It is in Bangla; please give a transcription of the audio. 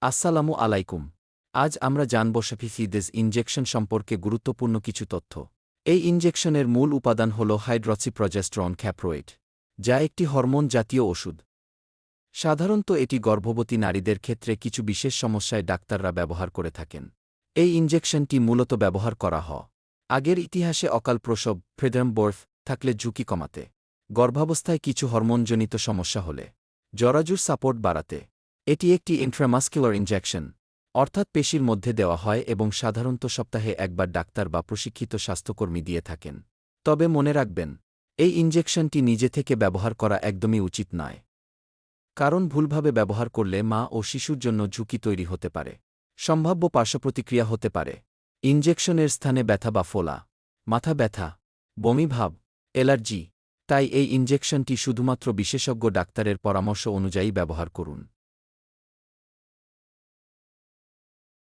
আসসালামু আলাইকুম। আজ আমরা জানব সাফিফিদেজ ইনজেকশন সম্পর্কে গুরুত্বপূর্ণ কিছু তথ্য। এই ইনজেকশনের মূল উপাদান হল হাইড্রক্সিপ্রজেস্টেরন ক্যাপ্রোয়েট, যা একটি হরমোন জাতীয় ওষুধ। সাধারণত এটি গর্ভবতী নারীদের ক্ষেত্রে কিছু বিশেষ সমস্যায় ডাক্তাররা ব্যবহার করে থাকেন। এই ইনজেকশনটি মূলত ব্যবহার করা হয় আগের ইতিহাসে অকাল প্রসব প্রিটার্ম বার্থ থাকলে ঝুঁকি কমাতে, গর্ভাবস্থায় কিছু হরমোনজনিত সমস্যা হলে, জরাজুর সাপোর্ট বাড়াতে। এটি একটি ইন্ট্রামাস্কুলার ইনজেকশন, অর্থাৎ পেশির মধ্যে দেওয়া হয় এবং সাধারণত সপ্তাহে একবার ডাক্তার বা প্রশিক্ষিত স্বাস্থ্যকর্মী দিয়ে থাকেন। তবে মনে রাখবেন, এই ইনজেকশনটি নিজে থেকে ব্যবহার করা একদমই উচিত নয়, কারণ ভুলভাবে ব্যবহার করলে মা ও শিশুর জন্য ঝুঁকি তৈরি হতে পারে। সম্ভাব্য পার্শ্বপ্রতিক্রিয়া হতে পারে ইনজেকশনের স্থানে ব্যথা বা ফোলা, মাথা ব্যথা, বমি ভাব, অ্যালার্জি। তাই এই ইনজেকশনটি শুধুমাত্র বিশেষজ্ঞ ডাক্তারের পরামর্শ অনুযায়ী ব্যবহার করুন।